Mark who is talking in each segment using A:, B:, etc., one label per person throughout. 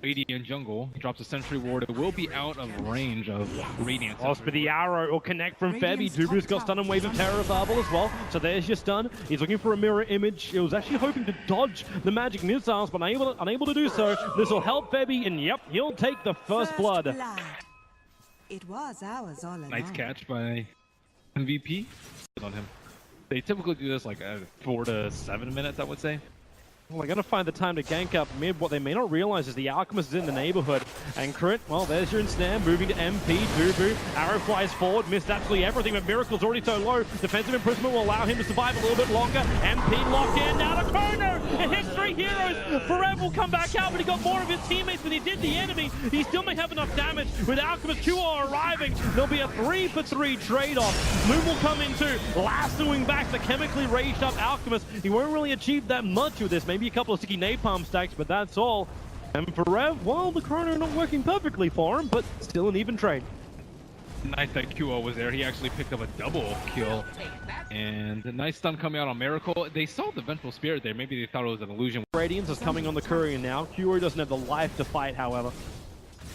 A: Radiant jungle, drops a sentry ward. It will be out of range of Radiant.
B: But the arrow will connect from Febby. Dubu's got stun and wave of terror available as well. So there's your stun. He's looking for a mirror image. He was actually hoping to dodge the magic missiles, but unable to do so. This will help Febby, and yep, he'll take the first blood.
C: It was ours all along.
A: Nice catch by MVP on him. They typically do this like 4 to 7 minutes, I would say.
B: Well, they're going to find the time to gank up mid. What they may not realize is the Alchemist is in the neighborhood. And Crit, well, there's your ensnare, moving to MP, Dubu. Arrow flies forward, missed absolutely everything, but Miracle's already so low. Defensive imprisonment will allow him to survive a little bit longer. MP locked in, now to Chrono! It hits 3 heroes! Forever will come back out, but he got more of his teammates than he did the enemy. He still may have enough damage. With Alchemist 2 arriving, there'll be a 3-for-3 trade-off. Moon will come in too, lassoing back the chemically raged up Alchemist. He won't really achieve that much with this, maybe a couple of sticky napalm stacks, but that's all. And for Rev, well, the chrono not working perfectly for him, but still an even trade.
A: Nice that QO was there. He actually picked up a double kill. And a nice stun coming out on Miracle. They saw the Vengeful Spirit there. Maybe they thought it was an illusion.
B: Radiance is coming on the courier now. QO doesn't have the life to fight, however.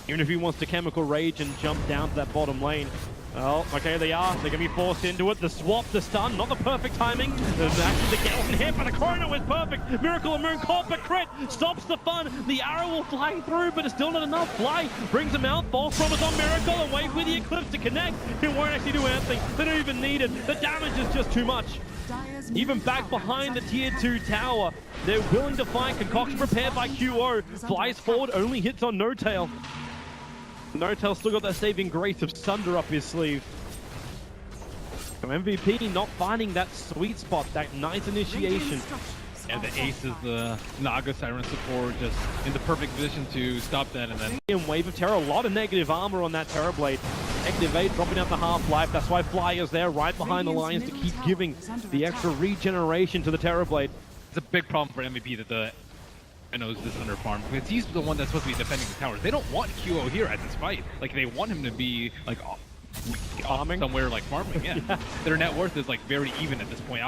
B: Even if he wants to Chemical Rage and jump down to that bottom lane. Oh, okay, they are. They're going to be forced into it. The swap, the stun, not the perfect timing. There's actually the Galen hit, but the Chrono is perfect. Miracle and Moon caught, but Crit stops the fun. The arrow will fly through, but it's still not enough. Fly brings him out. False promise on Miracle, and wait with the Eclipse to connect. It won't actually do anything. They don't even need it. The damage is just too much. Even back behind the tier 2 tower, they're willing to fight. Concoction prepared by QO. Flies forward, only hits on No Tail. No Tail still got that saving grace of Sunder up his sleeve. So MVP not finding that sweet spot, that nice initiation.
A: And the ace is the Naga Siren support, just in the perfect position to stop that. And then
B: Wave of Terror, a lot of negative armor on that Terror Blade. Negative 8 dropping out the half-life. That's why Fly is there right behind the lines to keep giving the extra regeneration to the Terror Blade.
A: It's a big problem for MVP that the knows this under farm, because he's the one that's supposed to be defending the towers. They don't want QO here at this fight. Like, they want him to be like farming somewhere, like farming. Yeah. Yeah. Their net worth is like very even at this point.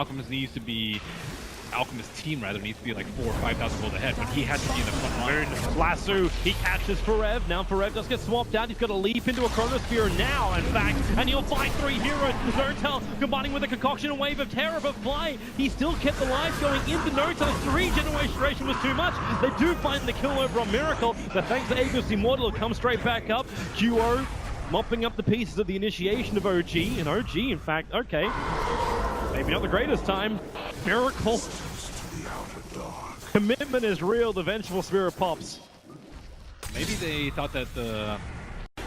A: Alchemist's team rather needs to be like 4,000 or 5,000 gold ahead, but he has to be in the front line.
B: Lasso, he catches Forev. Now Forev does get swapped out. He's got to leap into a Chronosphere now, in fact, and he'll fight 3 heroes. Zertel combining with a Concoction and Wave of Terror, but Fly, he still kept the life going into Notel's 3 generation was too much. They do find the kill over on Miracle, but thanks to Aegis Immortal, it'll come straight back up. QO mopping up the pieces of the initiation of OG, and OG, in fact, okay. Maybe not the greatest time. Miracle. Commitment is real, the Vengeful Spirit pops.
A: Maybe they thought that the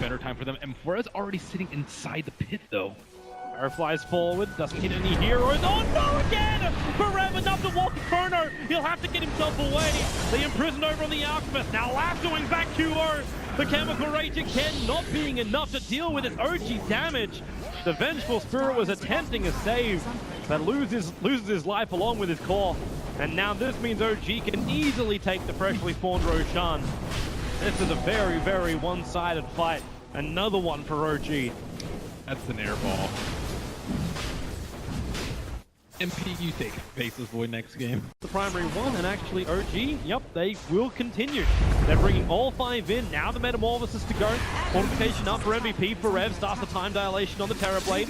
A: better time for them. And Flores already sitting inside the pit, though.
B: Arrow flies forward, doesn't hit any heroes. Oh no, again! Forever enough to walk the Chrono. He'll have to get himself away. They imprisoned over on the Alchemist. Now lassoing back QO. The Chemical Rage again not being enough to deal with its OG damage. The Vengeful Spirit was attempting a save, but loses his life along with his core. And now this means OG can easily take the freshly spawned Roshan. This is a very, very one-sided fight. Another one for OG.
A: That's an air ball. MP, you take Faceless Void next game.
B: The primary one, and actually OG, yep, they will continue. They're bringing all 5 in. Now the Metamorphosis to go. Fortification up for MVP. Forev starts the time dilation on the Terror Blade.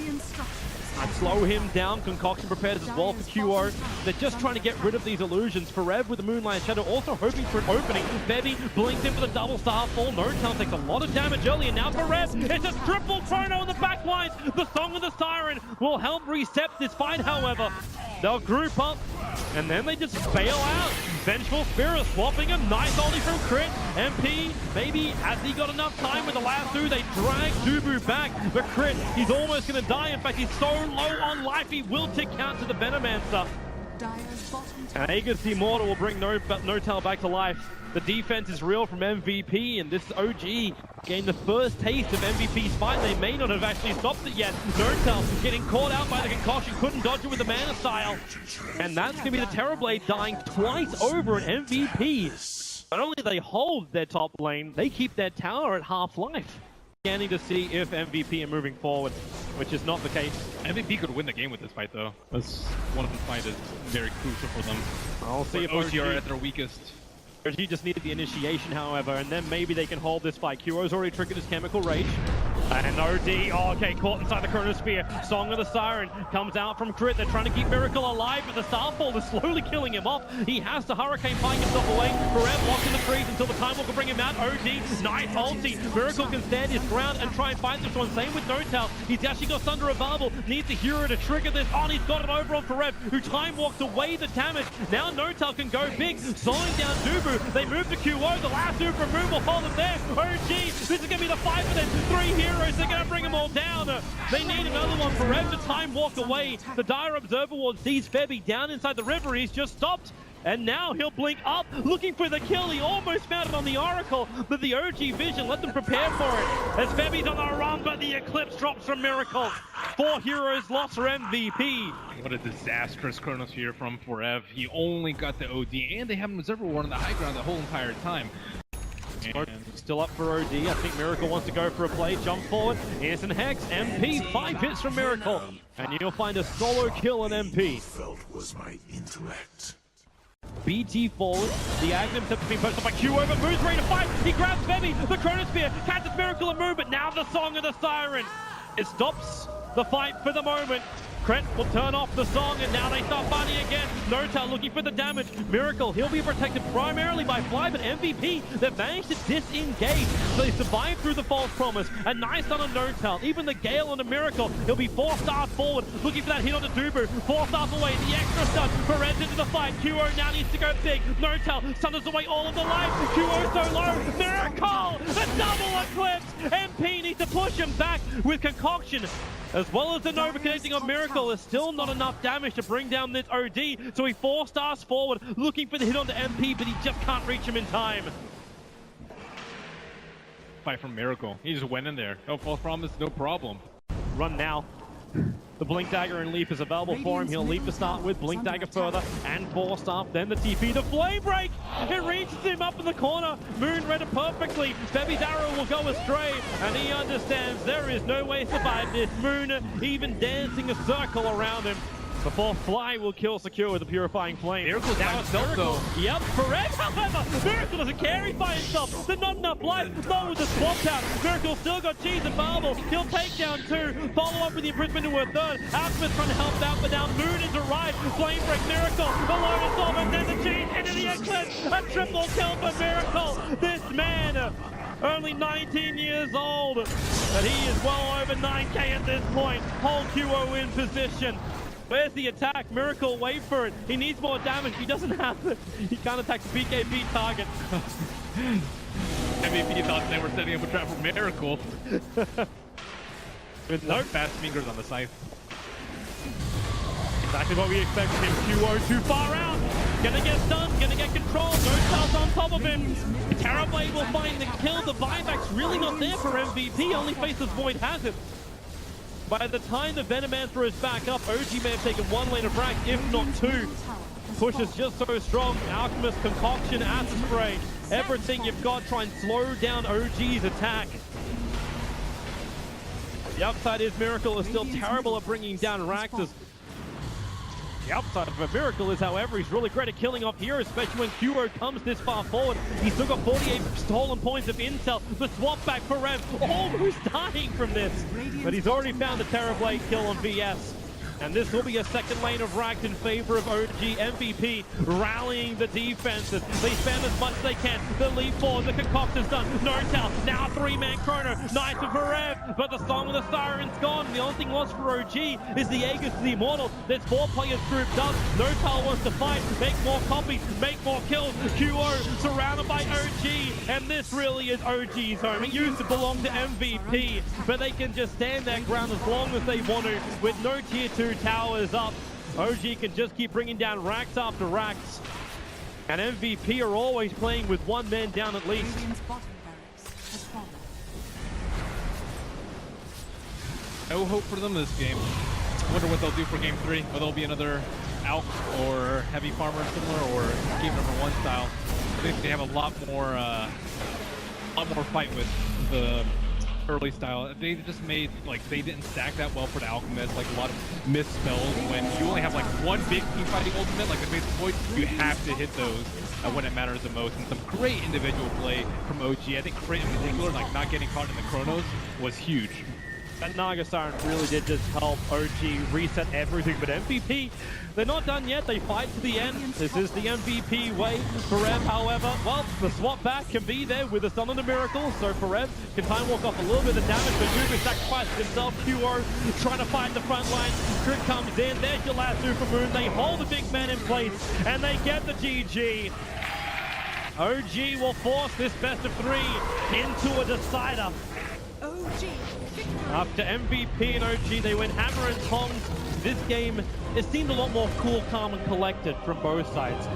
B: And slow him down. Concoction prepared as well for QO. They're just trying to get rid of these illusions. Forev with the Moonlight Shadow also hoping for an opening. Bebby blinks in for the double Starfall. No-Tail takes a lot of damage early, and now Forev, it's a triple Chrono in the back lines. The Song of the Siren will help reset this fight, however. They'll group up, and then they just bail out. Vengeful Spirit swapping him. Nice ollie from Crit. MP, maybe has he got enough time with the lasso? They drag Dubu back. But Crit, he's almost going to die. In fact, he's so low on life, he will tick out to the Venomancer. And Aegis Immortal will bring No-Tail back to life. The defense is real from MVP, and this OG gained the first taste of MVP's fight. They may not have actually stopped it yet. No-Tail getting caught out by the Concoction, couldn't dodge it with the Mana Style. And that's going to be the Terror Blade dying twice over an MVP. Not only do they hold their top lane, they keep their tower at half-life. Scanning to see if MVP are moving forward, which is not the case.
A: MVP could win the game with this fight, though. That's one of the fight is very crucial for them.
B: I'll see if
A: OG are at their weakest.
B: He just needed the initiation, however, and then maybe they can hold this fight. Kuro's already triggered his chemical rage. And OD, oh, okay, caught inside the chronosphere. Song of the Siren comes out from Crit. They're trying to keep Miracle alive, but the Starfall is slowly killing him off. He has to Hurricane Pike himself away. Forever locked in the trees until the Time Walker bring him out. OD, nice ulti. Miracle can stand his ground and try and fight this one. Same with Notal. He's actually got Thunder of Bubble. Needs a hero to trigger this on. He's got it over on Forever, who Time walked away the damage. Now Notal can go big, slowing down Dubu. They move to QO. The last super move will hold him there. OG, this is going to be the fight for them. 3 heroes. They're going to bring them all down. They need another one. Forever Time walk away. The Dire Observer Ward sees Febby down inside the river. He's just stopped. And now he'll blink up, looking for the kill. He almost found it on the Oracle, but the OG vision let them prepare for it. As Febby's on the run, but the Eclipse drops from Miracle. 4 heroes lost for MVP.
A: What a disastrous Chronosphere from Forev. He only got the OD, and they have an Observer Ward on the high ground the whole entire time.
B: And still up for OD. I think Miracle wants to go for a play. Jump forward. Innocent Hex. MP. 5 hits from Miracle. And you'll find a solo kill on MP.
D: Felt was my intellect.
B: BT forward. The Agnem has been pushed up by Q over. Moves ready to fight. He grabs Febby. The Chronosphere catches Miracle and move, but now the Song of the Siren. It stops the fight for the moment. Kret will turn off the song, and now they start fighting again. Notal looking for the damage. Miracle, he'll be protected primarily by Fly, but MVP, they've managed to disengage. So they survive through the false promise. A nice stun on Notal. Even the Gale on the Miracle. He'll be 4 stars forward, looking for that hit on the Dubu. 4 stars away, the extra stun. Perez into the fight. QO now needs to go big. Notal stuns away all of the life. QO so low. Miracle! The double Eclipse! MP needs to push him back with Concoction. As well as the Nova connecting on Miracle, there's still not enough damage to bring down this OD. So he 4 stars forward, looking for the hit onto MP, but he just can't reach him in time.
A: Fight from Miracle. He just went in there. No false promise, no problem.
B: Run now. The Blink Dagger and Leap is available for him. He'll leap to start with, Blink Dagger further, and Force Staff, then the TP, the Flame Break! It reaches him up in the corner. Moon read it perfectly. Febby's arrow will go astray, and he understands there is no way to survive this. Moon even dancing a circle around him before Fly will kill Secure with the Purifying Flame.
A: Miracle's
B: now
A: by
B: it's
A: himself,
B: Miracle.
A: though.
B: Yep, correct, however. Miracle doesn't care, he's by himself. There's not enough life. No, with the swap out. Miracle still got Cheese and Marble. He'll take down 2. Follow up with the imprisonment into a 3rd. Alchemist trying to help out, but now Moon is arrived. Flame Break, Miracle. The Lotus Orb, and then the Cheese into the Eclipse. A triple kill for Miracle. This man, only 19 years old, but he is well over 9K at this point. Whole QO in position. Where's the attack? Miracle, wait for it. He needs more damage. He doesn't have it. He can't attack the BKB target.
A: MVP thought they were setting up a trap for Miracle. With no fast fingers on the scythe.
B: Exactly what we expected him. QO too far out. Gonna get stunned, gonna get controlled. Notal's on top of him. Terrorblade will find the kill. The buyback's really not there for MVP. Only faces Void has it. By the time the Venomancer is back up, OG may have taken 1 lane of frag, if not 2. Push is just so strong. Alchemist, Concoction, Acid Spray. Everything you've got, try and slow down OG's attack. The upside is Miracle is still terrible at bringing down Raxus. The upside of a Miracle is, however, he's really great at killing off heroes, especially when QO comes this far forward. He's still got 48 stolen points of intel. The swap back for Rev, almost dying from this. But he's already found the Terrorblade kill on VS. And this will be a second lane of Racked in favor of OG. MVP rallying the defenses. They spam as much as they can. The leap forward, the concoction's done. Notal, now 3-man chrono. Nice for Rev, but the Song of the Siren's gone. The only thing lost for OG is the Aegis to the Immortal. There's 4 players grouped up. Notal wants to fight, make more copies, make more kills. QO surrounded by OG, and this really is OG's home. It used to belong to MVP, but they can just stand their ground as long as they want to with no tier 2 towers up. OG can just keep bringing down racks after racks. And MVP are always playing with 1 man down at least.
A: No hope for them this game. Wonder what they'll do for game 3. Whether it'll be another Alk or Heavy Farmer similar, or game number 1 style. I think they have a lot more fight with the early style. They just made, like, they didn't stack that well for the Alchemist, like a lot of missed spells. When you only have like one big team fighting ultimate, like the base point, you have to hit those when it matters the most. And some great individual play from OG. I think Crit in particular, like not getting caught in the Chronos, was huge.
B: That Naga Siren really did just help OG reset everything, but MVP, they're not done yet. They fight to the end. This is the MVP way. Forev, however, well, the swap back can be there with a Sun and a Miracle, so Forev can try and walk off a little bit of damage, but Uber sacrifices himself. QO trying to fight the front line. Trick comes in. There's your last Super Moon. They hold the big man in place, and they get the GG. OG will force this best of 3 into a decider.
C: OG.
B: After MVP and OG, they went hammer and tongs. This game, it seemed a lot more cool, calm, and collected from both sides.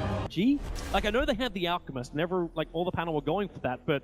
B: Like, I know they had the Alchemist, never, like, all the panel were going for that, but